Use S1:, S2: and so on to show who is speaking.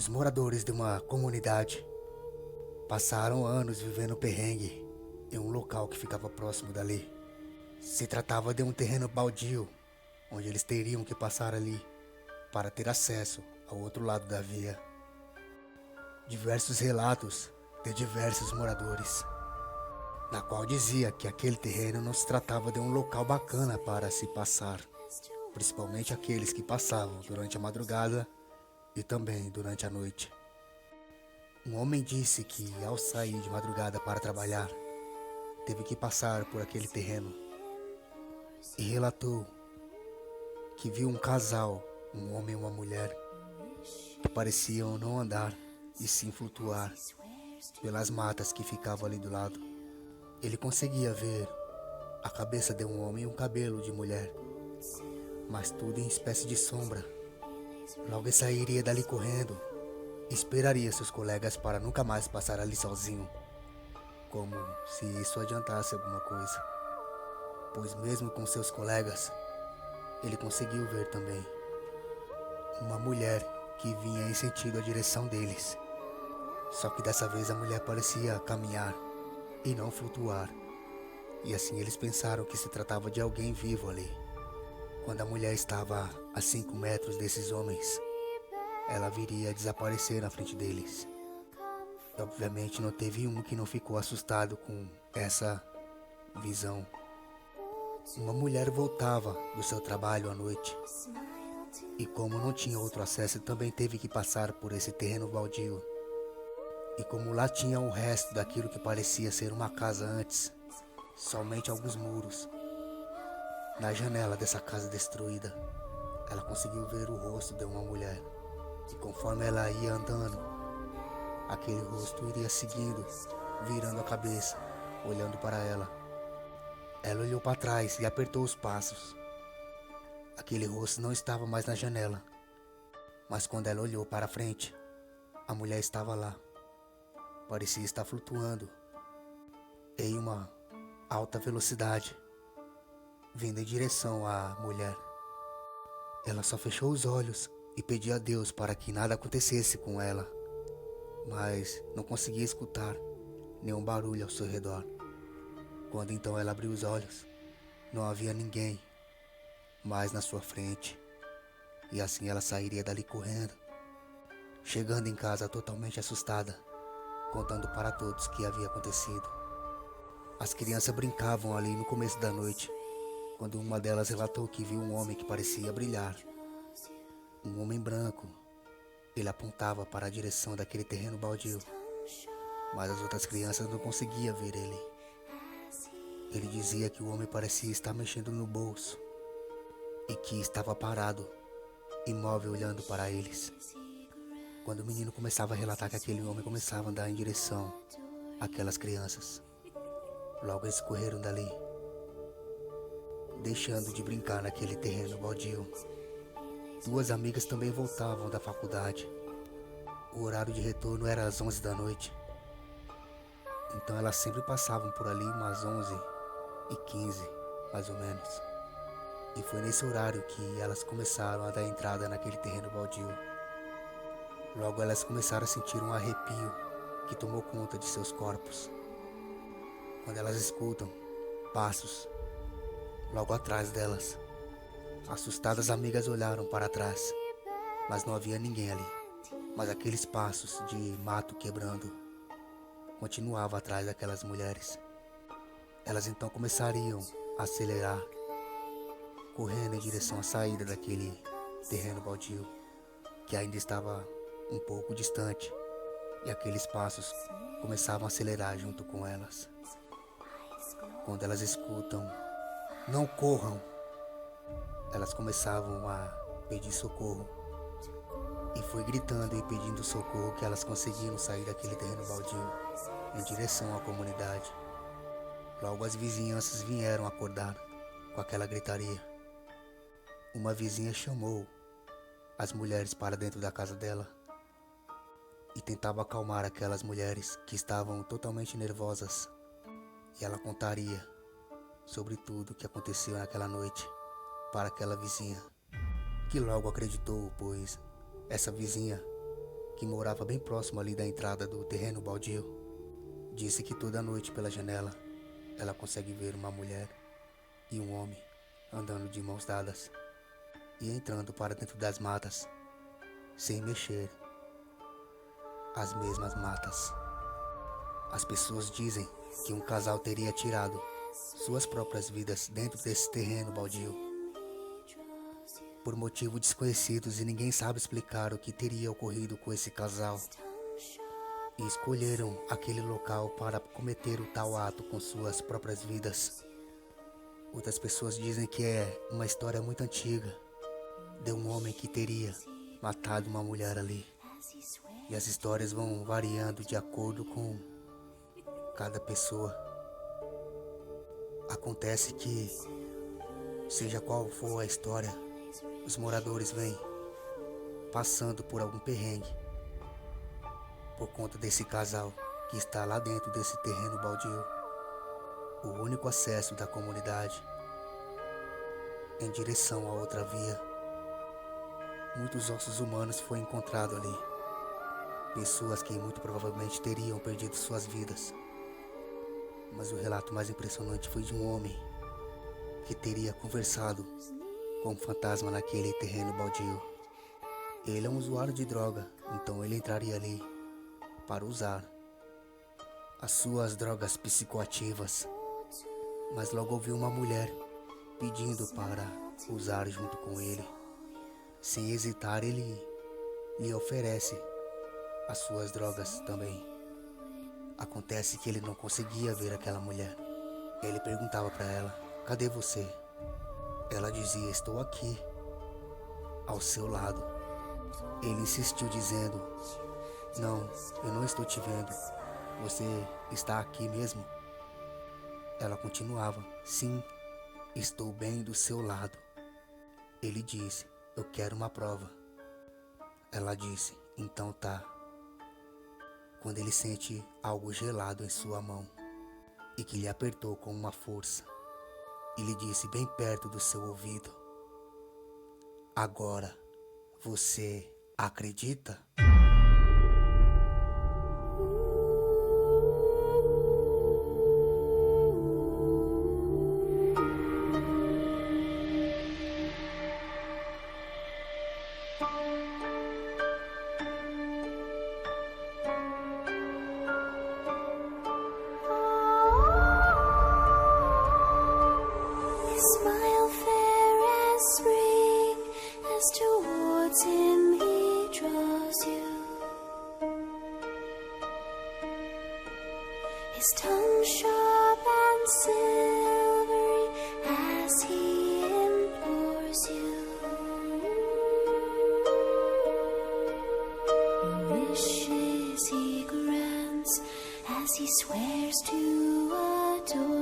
S1: moradores de uma comunidade passaram anos vivendo perrengue em um local que ficava próximo dali. Se tratava de um terreno baldio, onde eles teriam que passar ali para ter acesso ao outro lado da via. Diversos relatos de diversos moradores, na qual dizia que aquele terreno não se tratava de um local bacana para se passar, principalmente aqueles que passavam durante a madrugada e também durante a noite. Um homem disse que, ao sair de madrugada para trabalhar, teve que passar por aquele terreno e relatou que viu um casal, um homem e uma mulher, que pareciam não andar e sim flutuar pelas matas que ficavam ali do lado. Ele conseguia ver a cabeça de um homem e um cabelo de mulher, mas tudo em espécie de sombra. Logo ele sairia dali correndo e esperaria seus colegas para nunca mais passar ali sozinho, como se isso adiantasse alguma coisa, pois mesmo com seus colegas, ele conseguiu ver também uma mulher que vinha em sentido à direção deles. Só que dessa vez a mulher parecia caminhar e não flutuar, e assim eles pensaram que se tratava de alguém vivo ali. Quando a mulher estava a 5 metros desses homens, ela viria a desaparecer na frente deles. E obviamente não teve um que não ficou assustado com essa visão. Uma mulher voltava do seu trabalho à noite, e como não tinha outro acesso, também teve que passar por esse terreno baldio. E como lá tinha o resto daquilo que parecia ser uma casa antes, somente alguns muros, na janela dessa casa destruída, ela conseguiu ver o rosto de uma mulher. E conforme ela ia andando, aquele rosto iria seguindo, virando a cabeça, olhando para ela. Ela olhou para trás e apertou os passos. Aquele rosto não estava mais na janela, mas quando ela olhou para frente, a mulher estava lá. Parecia estar flutuando em uma alta velocidade, vindo em direção à mulher. Ela só fechou os olhos e pediu a Deus para que nada acontecesse com ela, mas não conseguia escutar nenhum barulho ao seu redor. Quando então ela abriu os olhos, não havia ninguém mais na sua frente, e assim ela sairia dali correndo, chegando em casa totalmente assustada, contando para todos o que havia acontecido. As crianças brincavam ali no começo da noite, quando uma delas relatou que viu um homem que parecia brilhar. Um homem branco. Ele apontava para a direção daquele terreno baldio, mas as outras crianças não conseguiam ver ele. Ele dizia que o homem parecia estar mexendo no bolso e que estava parado, imóvel, olhando para eles. Quando o menino começava a relatar que aquele homem começava a andar em direção àquelas crianças, logo eles correram dali, deixando de brincar naquele terreno baldio. Duas amigas também voltavam da faculdade. O horário de retorno era às 11 da noite. Então elas sempre passavam por ali umas 11h15, mais ou menos. E foi nesse horário que elas começaram a dar entrada naquele terreno baldio. Logo elas começaram a sentir um arrepio que tomou conta de seus corpos. Quando elas escutam passos logo atrás delas, assustadas, amigas olharam para trás, mas não havia ninguém ali. Mas aqueles passos de mato quebrando continuavam atrás daquelas mulheres. Elas então começariam a acelerar, correndo em direção à saída daquele terreno baldio, que ainda estava um pouco distante, e aqueles passos começavam a acelerar junto com elas. Quando elas escutam "não corram", elas começavam a pedir socorro. E foi gritando e pedindo socorro que elas conseguiram sair daquele terreno baldio em direção à comunidade. Logo as vizinhanças vieram acordar com aquela gritaria. Uma vizinha chamou as mulheres para dentro da casa dela e tentava acalmar aquelas mulheres que estavam totalmente nervosas. E ela contaria sobre tudo o que aconteceu naquela noite para aquela vizinha, que logo acreditou, pois essa vizinha que morava bem próximo ali da entrada do terreno baldio, disse que toda noite pela janela ela consegue ver uma mulher e um homem andando de mãos dadas e entrando para dentro das matas, sem mexer. As mesmas matas. As pessoas dizem que um casal teria tirado suas próprias vidas dentro desse terreno baldio, por motivos desconhecidos, e ninguém sabe explicar o que teria ocorrido com esse casal. E escolheram aquele local para cometer o tal ato com suas próprias vidas. Outras pessoas dizem que é uma história muito antiga, de um homem que teria matado uma mulher ali. E as histórias vão variando de acordo com cada pessoa. Acontece que, seja qual for a história, os moradores vêm passando por algum perrengue por conta desse casal que está lá dentro desse terreno baldio, o único acesso da comunidade em direção a outra via. Muitos ossos humanos foram encontrados ali, pessoas que muito provavelmente teriam perdido suas vidas. Mas o relato mais impressionante foi de um homem que teria conversado com um fantasma naquele terreno baldio. Ele é um usuário de droga, então ele entraria ali para usar as suas drogas psicoativas. Mas logo ouviu uma mulher pedindo para usar junto com ele. Sem hesitar, ele lhe oferece as suas drogas também. Acontece que ele não conseguia ver aquela mulher. Ele perguntava para ela: cadê você? Ela dizia: estou aqui, ao seu lado. Ele insistiu dizendo: não, eu não estou te vendo. Você está aqui mesmo? Ela continuava: sim, estou bem do seu lado. Ele disse: eu quero uma prova. Ela disse: então tá. Quando ele sente algo gelado em sua mão e que lhe apertou com uma força, e lhe disse bem perto do seu ouvido: agora você acredita?
S2: Smile fair as spring, as towards him he draws you. His tongue sharp and silvery as he implores you. Your wishes he grants as he swears to adore